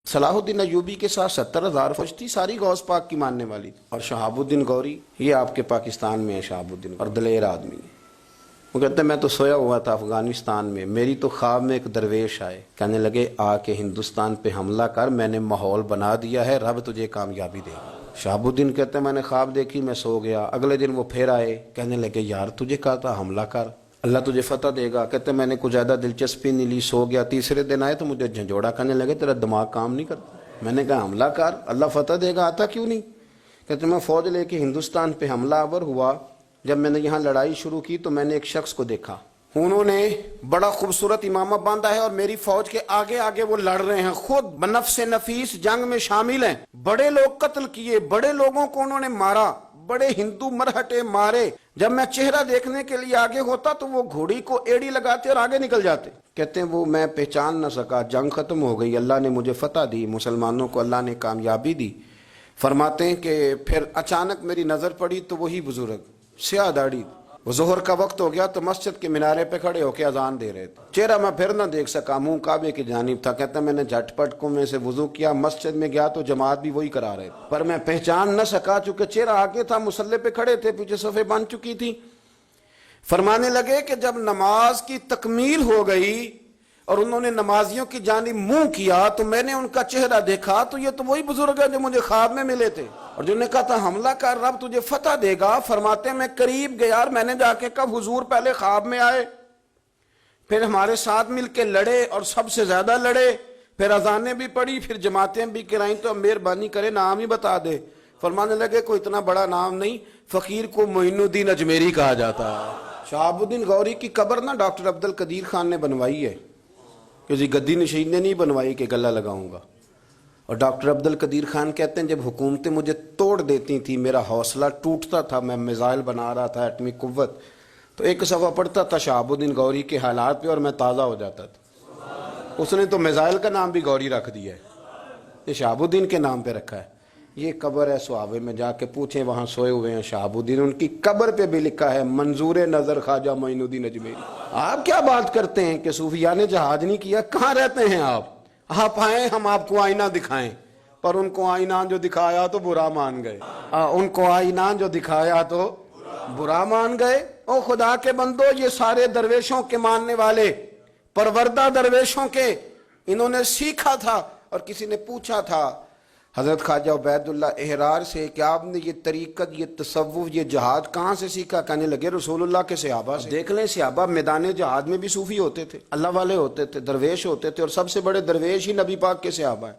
صلاح الدین ایوبی کے ساتھ 70,000 فوج تھی، ساری غوث پاک کی ماننے والی تھی۔ اور شہاب الدین غوری، یہ آپ کے پاکستان میں ہے شہاب الدین، اور دلیر آدمی ہے۔ وہ کہتے ہیں میں تو سویا ہوا تھا افغانستان میں، میری تو خواب میں ایک درویش آئے، کہنے لگے آ کے ہندوستان پہ حملہ کر، میں نے ماحول بنا دیا ہے، رب تجھے کامیابی دے گا۔ شہاب الدین کہتے ہیں میں نے خواب دیکھی، میں سو گیا، اگلے دن وہ پھر آئے، کہنے لگے یار تجھے کہا تھا حملہ کر، اللہ تجھے فتح دے گا۔ کہتے ہیں میں نے کچھ زیادہ دلچسپی نہیں لی، سو گیا، تیسرے دن آئے تو مجھے جھنجھوڑا، کہنے لگے تیرا دماغ کام نہیں کرتا، میں نے کہا حملہ کر، اللہ فتح دے گا، آتا کیوں نہیں؟ کہتے میں فوج لے کے ہندوستان پہ حملہ آور ہوا، جب میں نے یہاں لڑائی شروع کی تو میں نے ایک شخص کو دیکھا، انہوں نے بڑا خوبصورت امامہ باندھا ہے اور میری فوج کے آگے آگے وہ لڑ رہے ہیں، خود بنفس نفیس جنگ میں شامل ہیں، بڑے لوگ قتل کیے، بڑے لوگوں کو انہوں نے مارا، بڑے ہندو مرہٹے مارے۔ جب میں چہرہ دیکھنے کے لیے آگے ہوتا تو وہ گھوڑی کو ایڑی لگاتے اور آگے نکل جاتے۔ کہتے ہیں وہ میں پہچان نہ سکا، جنگ ختم ہو گئی، اللہ نے مجھے فتح دی، مسلمانوں کو اللہ نے کامیابی دی۔ فرماتے ہیں کہ پھر اچانک میری نظر پڑی تو وہی بزرگ سیاہ داڑھی، وہ ظہر کا وقت ہو گیا تو مسجد کے مینارے پہ کھڑے ہو کے اذان دے رہے تھے، چہرہ میں پھر نہ دیکھ سکا، منہ کعبے کی جانب تھا۔ کہتا میں نے جھٹ پٹ کو میں سے وضو کیا، مسجد میں گیا تو جماعت بھی وہی کرا رہے تھے، پر میں پہچان نہ سکا چونکہ چہرہ آگے تھا، مصلی پہ کھڑے تھے، پیچھے صفیں بن چکی تھی۔ فرمانے لگے کہ جب نماز کی تکمیل ہو گئی اور انہوں نے نمازیوں کی جانب منہ کیا تو میں نے ان کا چہرہ دیکھا تو یہ تو وہی بزرگ ہے جو مجھے خواب میں ملے تھے، اور جنہوں نے کہا تھا حملہ کر، رب تجھے فتح دے گا۔ فرماتے میں قریب گیا اور میں نے جا کے کہا حضور پہلے خواب میں آئے، پھر ہمارے ساتھ مل کے لڑے اور سب سے زیادہ لڑے، پھر اذانیں بھی پڑھی، پھر جماعتیں بھی کرائیں، تو مہربانی کرے نام ہی بتا دے۔ فرمانے لگے کوئی اتنا بڑا نام نہیں، فقیر کو معین الدین اجمیری کہا جاتا ہے۔ شہاب الدین غوری کی قبر نا ڈاکٹر عبد القدیر خان نے بنوائی ہے، کسی گدی نشین نے نہیں بنوائی کہ گلہ لگاؤں گا۔ اور ڈاکٹر عبد القدیر خان کہتے ہیں جب حکومتیں مجھے توڑ دیتی تھیں، میرا حوصلہ ٹوٹتا تھا، میں میزائل بنا رہا تھا ایٹمی قوت، تو ایک صفحہ پڑھتا تھا شہاب الدین غوری کے حالات پہ اور میں تازہ ہو جاتا تھا۔ اس نے تو میزائل کا نام بھی غوری رکھ دیا ہے، یہ شہاب الدین کے نام پہ رکھا ہے۔ یہ قبر ہے سوابے میں، جا کے پوچھیں، وہاں سوئے ہوئے ہیں شہاب الدین، ان کی قبر پہ بھی لکھا ہے منظور نظر خواجہ معین الدین اجمیری۔ آپ کیا بات کرتے ہیں کہ صوفیاء نے جہاد نہیں کیا؟ کہاں رہتے ہیں آپ آئیں ہم آپ کو آئینہ دکھائیں، پر ان کو آئینہ جو دکھایا تو برا مان گئے، ان کو آئینہ جو دکھایا تو برا مان گئے۔ او خدا کے بندو، یہ سارے درویشوں کے ماننے والے، پروردہ درویشوں کے، انہوں نے سیکھا تھا، اور کسی نے پوچھا تھا حضرت خواجہ عبید اللہ احرار سے کہ آپ نے یہ طریقت، یہ تصوف، یہ جہاد کہاں سے سیکھا؟ کہنے لگے رسول اللہ کے صحابہ سے۔ دیکھ لیں صحابہ میدان جہاد میں بھی صوفی ہوتے تھے، اللہ والے ہوتے تھے، درویش ہوتے تھے، اور سب سے بڑے درویش ہی نبی پاک کے صحابہ ہیں۔